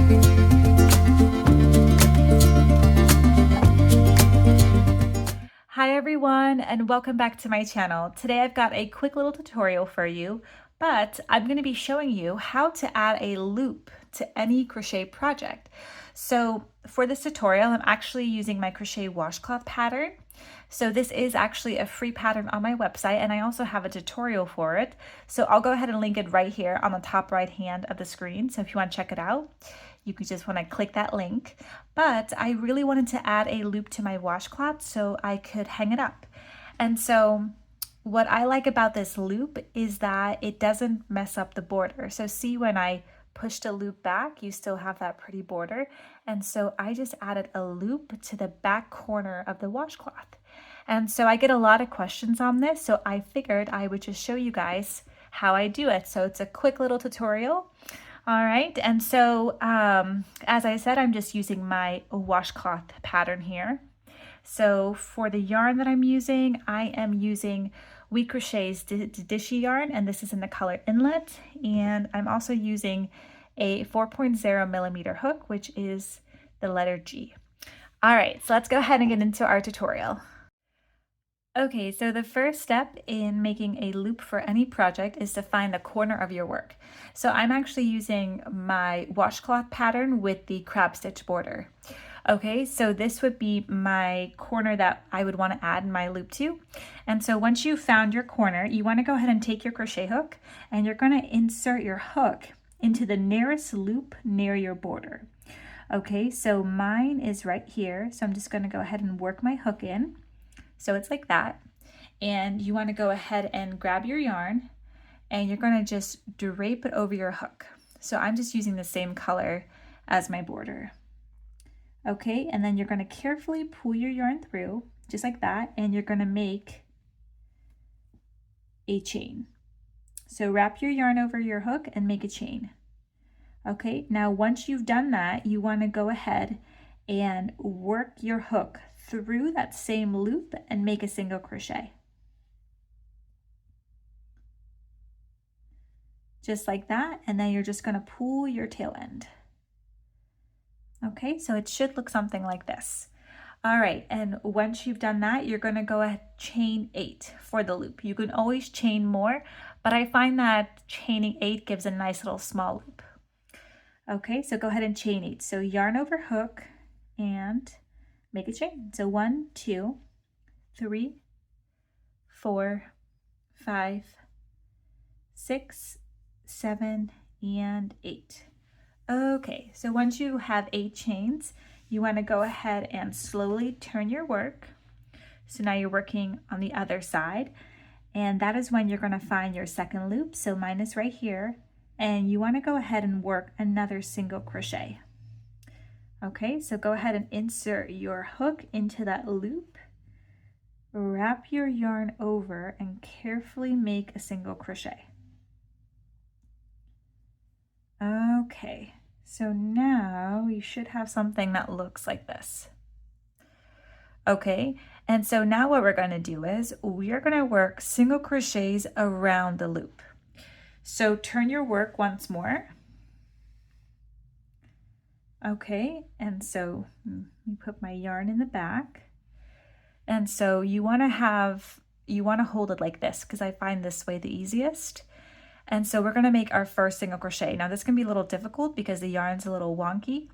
Hi everyone, and welcome back to my channel. Today I've got a quick little tutorial for you, but I'm going to be showing you how to add a loop to any crochet project. So for this tutorial, I'm actually using my crochet washcloth pattern. So this is actually a free pattern on my website, and I also have a tutorial for it. So I'll go ahead and link it right here on the top right hand of the screen. So if you want to check it out, you can just want to click that link. But I really wanted to add a loop to my washcloth so I could hang it up. And so what I like about this loop is that it doesn't mess up the border. So see, when I push the loop back, you still have that pretty border. And so I just added a loop to the back corner of the washcloth. And so I get a lot of questions on this, so I figured I would just show you guys how I do it. So it's a quick little tutorial. All right, and so as I said, I'm just using my washcloth pattern here. So for the yarn that I'm using, I am using We Crochet's Dishy yarn, and this is in the color Inlet. And I'm also using a 4.0 millimeter hook, which is the letter G. All right, so let's go ahead and get into our tutorial. Okay, so the first step in making a loop for any project is to find the corner of your work. So I'm actually using my washcloth pattern with the crab stitch border. Okay, so this would be my corner that I would want to add my loop to. And so once you've found your corner, you want to go ahead and take your crochet hook, and you're going to insert your hook into the nearest loop near your border. Okay, so mine is right here. So I'm just going to go ahead and work my hook in. So it's like that, and you want to go ahead and grab your yarn, and you're going to just drape it over your hook. So I'm just using the same color as my border. Okay, and then you're going to carefully pull your yarn through, just like that, and you're going to make a chain. So wrap your yarn over your hook and make a chain. Okay, now once you've done that, you want to go ahead and work your hook through that same loop and make a single crochet. Just like that, and then you're just going to pull your tail end. Okay, so it should look something like this. All right, and once you've done that, you're going to go ahead chain 8 for the loop. You can always chain more, but I find that chaining 8 gives a nice little small loop. Okay, so go ahead and chain 8. So yarn over hook and make a chain. So 1, 2, 3, 4, 5, 6, 7, and 8. Okay, so once you have 8 chains, you want to go ahead and slowly turn your work. So now you're working on the other side, and that is when you're going to find your second loop. So mine is right here, and you want to go ahead and work another single crochet. Okay, so go ahead and insert your hook into that loop, wrap your yarn over, and carefully make a single crochet. Okay, so now you should have something that looks like this. Okay, and so now what we're going to do is we are going to work single crochets around the loop. So turn your work once more. Okay, and so you put my yarn in the back, and so you want to hold it like this, because I find this way the easiest. And so we're going to make our first single crochet. Now this can be a little difficult because the yarn's a little wonky.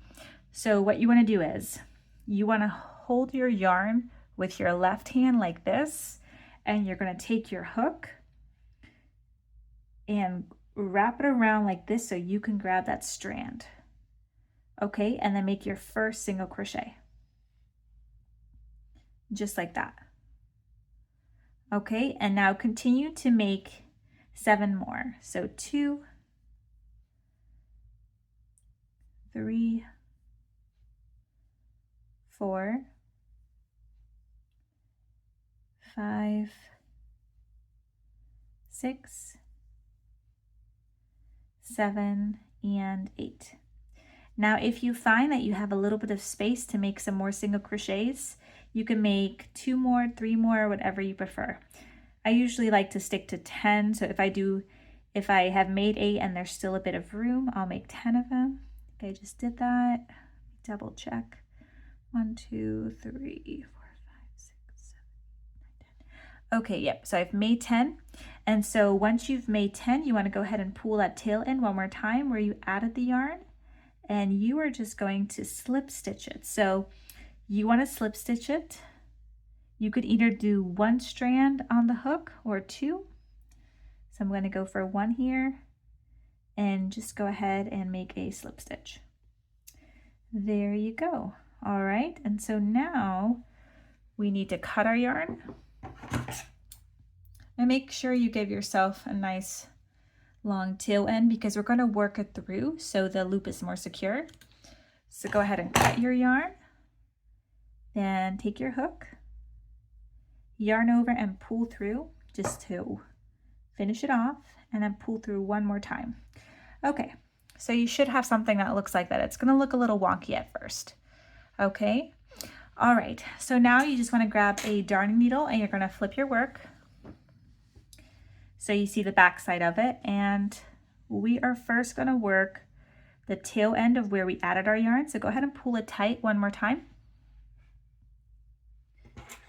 So what you want to do is you want to hold your yarn with your left hand like this, and you're going to take your hook and wrap it around like this so you can grab that strand. Okay, and then make your first single crochet. Just like that. Okay, and now continue to make 7 more. So 2, 3, 4, 5, 6, 7, and 8. Now, if you find that you have a little bit of space to make some more single crochets, you can make 2 more, 3 more, whatever you prefer. I usually like to stick to 10. So if I have made 8 and there's still a bit of room, I'll make 10 of them. Okay, I just did that. Double check. 1, 2, 3, 4, 5, 6, 7, 8, 9, 10. Okay, yep, so I've made 10. And so once you've made 10, you want to go ahead and pull that tail in one more time where you added the yarn, and you are just going to slip stitch it. So you want to slip stitch it. You could either do 1 strand on the hook or 2. So I'm going to go for 1 here and just go ahead and make a slip stitch. There you go. All right, and so now we need to cut our yarn. And make sure you give yourself a nice long tail end because we're going to work it through so the loop is more secure. So go ahead and cut your yarn. Then take your hook, yarn over and pull through just to finish it off, and then pull through one more time. Okay, so you should have something that looks like that. It's going to look a little wonky at first. Okay, all right, so now you just want to grab a darning needle and you're going to flip your work so you see the back side of it, and we are first going to work the tail end of where we added our yarn. So go ahead and pull it tight one more time.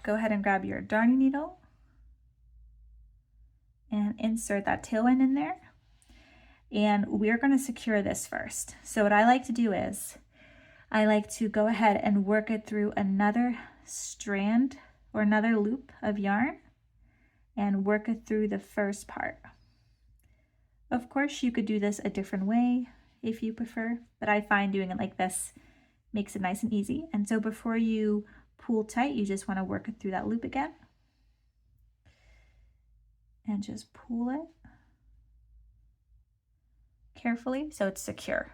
Go ahead and grab your darning needle and insert that tail end in there, and we're going to secure this first. So what I like to do is I like to go ahead and work it through another strand or another loop of yarn and work it through the first part. Of course, you could do this a different way if you prefer, but I find doing it like this makes it nice and easy. And so before you pull tight, you just want to work it through that loop again and just pull it carefully so it's secure.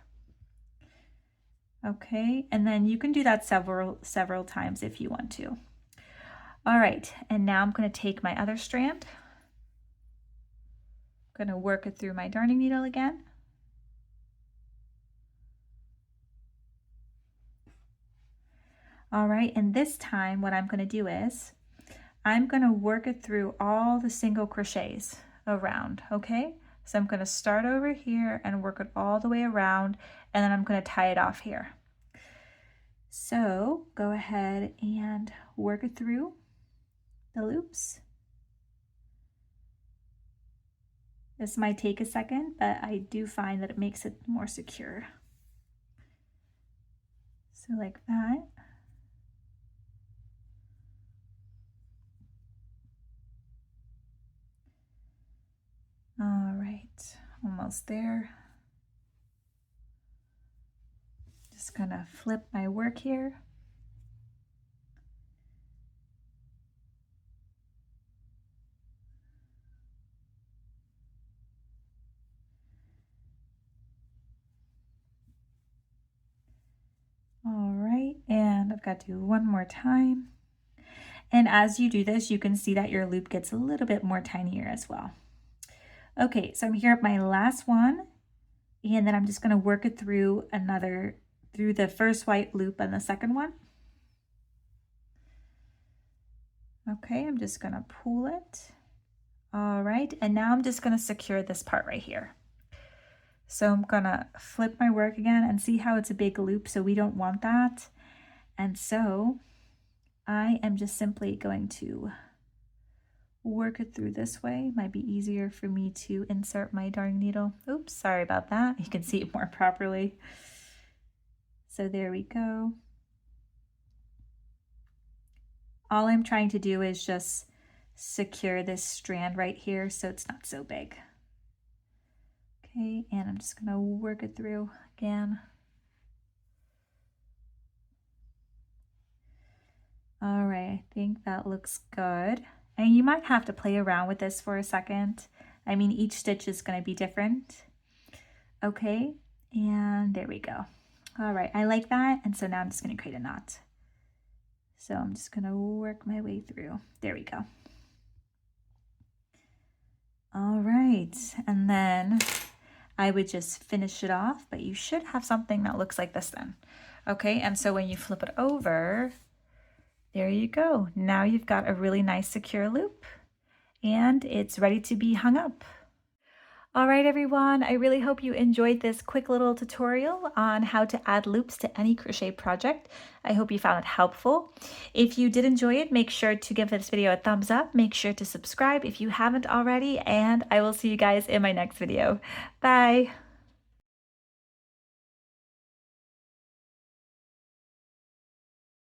Okay, and then you can do that several times if you want to. All right, and now I'm going to take my other strand. I'm going to work it through my darning needle again. All right, and this time what I'm going to do is I'm going to work it through all the single crochets around, okay? So I'm going to start over here and work it all the way around, and then I'm going to tie it off here. So go ahead and work it through the loops. This might take a second, but I do find that it makes it more secure. So like that. All right, almost there. Just gonna flip my work here. All right, and I've got to do one more time. And as you do this, you can see that your loop gets a little bit more tinier as well. Okay, so I'm here at my last one, and then I'm just gonna work it through through the first white loop and the second one. Okay, I'm just gonna pull it. All right, and now I'm just gonna secure this part right here. So I'm gonna flip my work again and see how it's a big loop, so we don't want that. And so I am just simply going to work it through this way. Might be easier for me to insert my darning needle. Oops, sorry about that. You can see it more properly. So there we go. All I'm trying to do is just secure this strand right here so it's not so big. Okay, and I'm just gonna work it through again. All right, I think that looks good. And you might have to play around with this for a second. I mean, each stitch is gonna be different. Okay, and there we go. All right, I like that. And so now I'm just gonna create a knot. So I'm just gonna work my way through. There we go. All right, and then I would just finish it off, but you should have something that looks like this then. Okay, and so when you flip it over, there you go. Now you've got a really nice secure loop and it's ready to be hung up. All right, everyone, I really hope you enjoyed this quick little tutorial on how to add loops to any crochet project. I hope you found it helpful. If you did enjoy it, make sure to give this video a thumbs up. Make sure to subscribe if you haven't already, and I will see you guys in my next video. Bye.